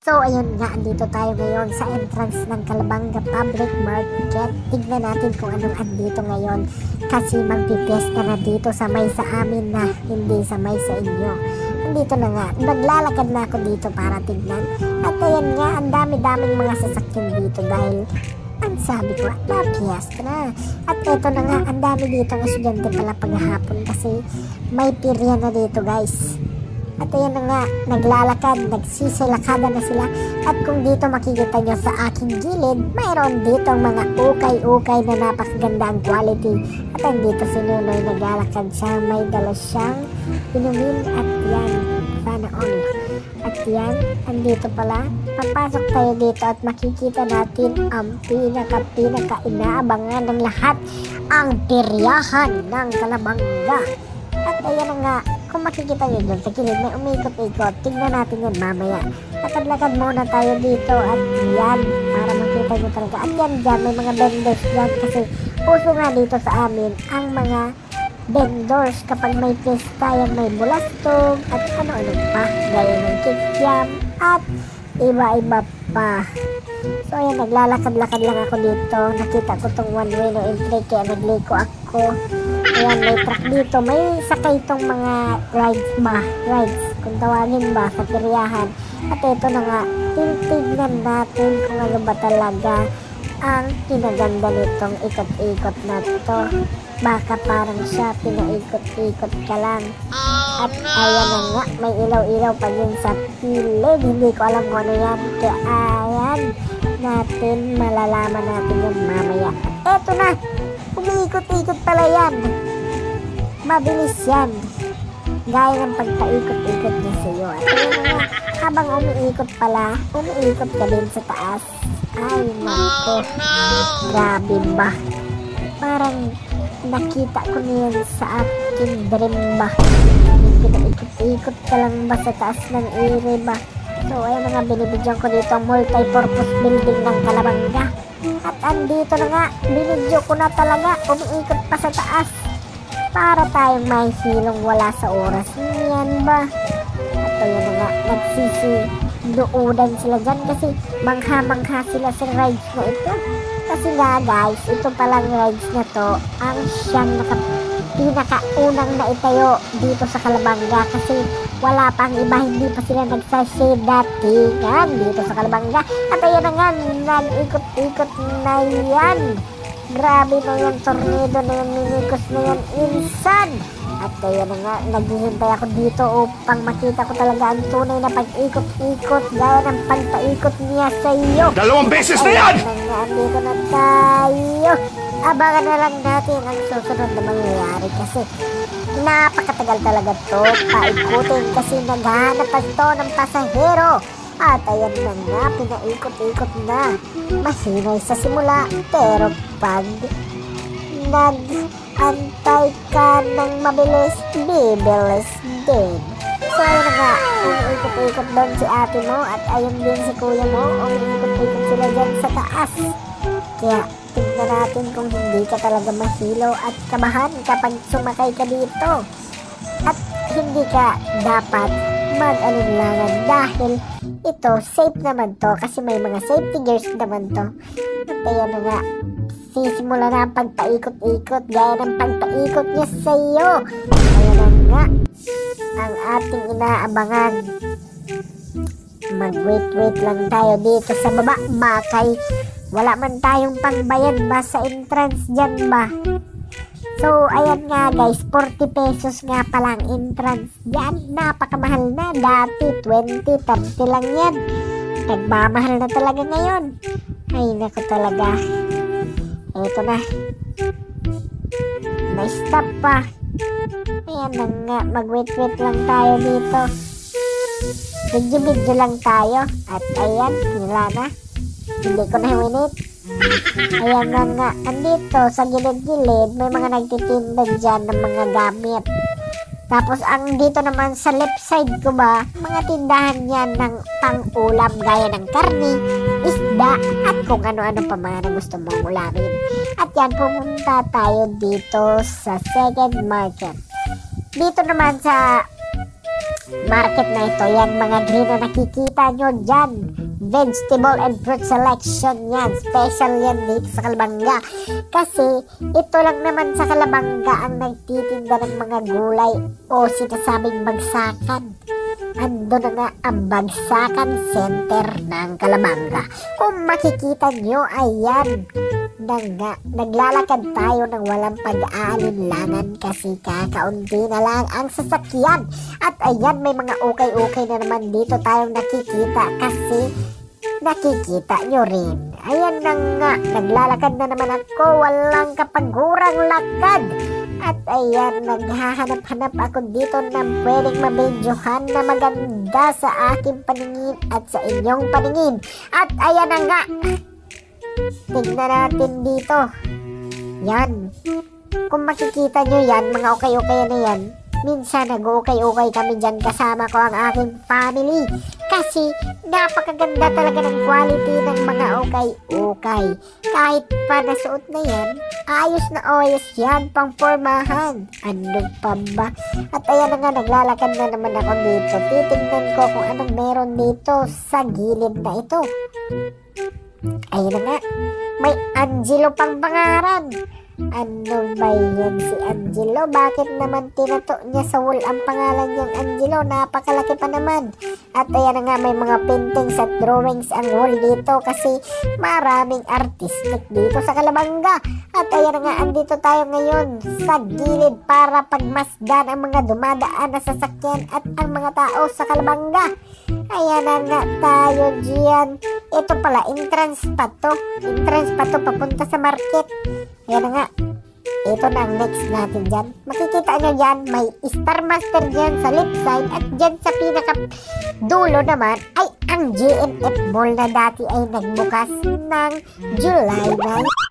So ayun nga, andito tayo ngayon sa entrance ng Calabanga Public Market. Tignan natin kung anong andito ngayon kasi magpipiesta na dito sa may sa amin na hindi sa may sa inyo. Andito na nga, naglalakad na ako dito para tignan. At ayan nga, ang dami-daming mga sasakyan dito dahil ang sabi ko, na-piesta na. At eto na nga, ang dami dito ng estudyante pala paghahapon kasi may pirya na dito guys. At ayan na nga, naglalakad, nagsisilakada na sila. At kung dito makikita nyo sa aking gilid, mayroon dito mga ukay-ukay na napakaganda ang quality. At andito si Nunoy, naglalakad siya, may dala siyang inumin at yan, sana all. At yan, andito pala, papasok tayo dito at makikita natin ang pinaka-inaabangan ng lahat, ang piryahan ng Calabanga. At ayan na nga, kung makikita nyo dun sa kilid, may umikot-ikot. Tignan natin yan mamaya. Lakad-lakad muna tayo dito at yan, para makita nyo talaga. At yan dyan, may mga vendors dyan kasi puso nga dito sa amin ang mga vendors kapag may pista, yan may bulastog at ano-ano pa, gaya ng kikiam at iba-iba pa. So ayan, naglalakad-lakad lang ako dito. Nakita ko tong one way no entry kaya nagliko ako. Ayan, may truck dito. May sakay itong mga rides, kung tawagin ba, sa piryahan. At ito na nga, tignan natin kung ano ba talaga ang pinaganda nitong ikot-ikot na to. Baka parang siya, pinaikot-ikot ka lang. At ayan na nga, may ilaw-ilaw pa yun sa pilid. Hindi ko alam kung ano yan. Kaya ayan, natin malalaman natin yan mamaya. At eto na, umiikot-ikot pala yan. Mabilis yan. Gaya ng pagpaikot-ikot niya sa iyo. At ayun na nga, habang umiikot pala, umiikot ka din sa taas. Ay, naku. Grabe ba? Parang nakita ko niyan sa aking dream ba? Pinaikot-ikot ka lang ba sa taas ng ere ba? So, ayun na nga, binibidyoan ko dito ang multi-purpose building ng Calabanga. At andito na nga, binidyo ko na talaga, umiikot pa sa taas. Para tayong may hilong wala sa oras. Yan ba? At ayun na nga, nagsisiduudan sila dyan kasi mangha-mangha sila sa rides na ito. Kasi nga guys, ito palang rides na to, ang siyang pinakaunang naitayo dito sa Calabanga kasi wala pang iba, hindi pa sila nagsashade datingan dito sa Calabanga. At ayun na nga, nag-ikot-ikot na yan. Grabe na yan, tornado na yan, minikos na yan, insan. At ayun na nga, naghihintay ako dito upang makita ko talaga ang tunay na pag-ikot-ikot gaya ng pagpaikot niya sa iyo. 2 beses na yan! Ayun na nga, dito na tayo. Abangan na lang natin ang susunod na mangyayari kasi napakatagal talaga to paikutin kasi naghahanap pa to ng pasahero. At ayan na nga, pinaikot-ikot na. Masinay sa simula, pero pag nag-antay ka ng mabilis, bibilis din. So ayun na nga, umiikot-ikot doon si ate mo at ayun din si kuya mo, umiikot-ikot sila dyan sa taas. Kaya tignan natin kung hindi ka talaga mahilo at kabahan kapag sumakay ka dito. At hindi ka dapat mag-alinlangan dahil ito, safe naman to kasi may mga safety gears naman to. At ayan na nga, sisimula na ang pagpaikot-ikot gaya ng pagpaikot niya sa iyo. Ayan na nga, ang ating inaabangan. Mag-wait lang tayo dito sa baba. Bakay, wala man tayong pangbayad ba sa entrance dyan ba? So, ayan nga guys, 40 pesos nga palang entrance dyan. Napakamahal na. Dati, 20, 30 lang yan. Nagmamahal na talaga ngayon. Ay, naku talaga. Eto na. May stop pa. Ayan na nga, mag-wait lang tayo dito. Video lang tayo. At ayan, wala na. Hindi ko na winit. Ayan na nga, andito sa gilid-gilid may mga nagtitinda dyan ng mga gamit. Tapos ang dito naman sa left side ko ba, mga tindahan yan ng pang-ulam gaya ng karni, isda at kung ano-ano pa mga na gusto mong ulamin. At yan, pumunta tayo dito sa second market. Dito naman sa market na ito. Yan mga green na nakikita nyo dyan, vegetable and fruit selection yan. Special yan dito sa Kalabanga. Kasi ito lang naman sa Kalabanga ang nagtitinda ng mga gulay o sinasabing bagsakan. Ando na nga ang bagsakan center ng Kalabanga. Kung makikita nyo, ayan na nga, naglalakad tayo ng walang pag-aalinlangan kasi kakaunti na lang ang sasakyan. At ayan, may mga ukay-ukay na naman dito tayong nakikita kasi nakikita nyo rin. Ayan na nga, naglalakad na naman ako, walang kapagurang lakad. At ayan, naghahanap-hanap ako dito ng pwedeng mabidyohan na maganda sa aking paningin at sa inyong paningin. At ayan na nga, tignan natin dito. Yan. Kung makikita nyo yan, mga ukay-ukay na yan, minsan nag-ukay-ukay kami dyan kasama ko ang aking family. Kasi napakaganda talaga ng quality ng mga ukay-ukay. Kahit pa nasuot na yan, ayos na ayos yan, pang pormahan. Ano pa ba? At ayan na nga, naglalakad na naman ako dito. Titignan ko kung anong meron dito sa gilid na ito. Ayun na nga, may Angelo pang pangaran. Ano ba yan si Angelo? Bakit naman tinato niya sa wall ang pangalan niyang Angelo? Napakalaki pa naman. At ayan na nga, may mga paintings at drawings ang wall dito kasi maraming artistic dito sa Kalabanga. At ayan na nga, andito tayo ngayon sa gilid para pagmasdan ang mga dumadaan na sasakyan at ang mga tao sa Kalabanga. Ayan na nga tayo diyan. Ito pala, entrance pa to. Entrance pa to papunta sa market. Ayan na nga. Ito na ang next natin dyan. Makikita nyo dyan, may Star Master dyan sa left side. At dyan sa pinaka dulo naman ay ang GNF Mall na dati ay nagbukas ng July 9.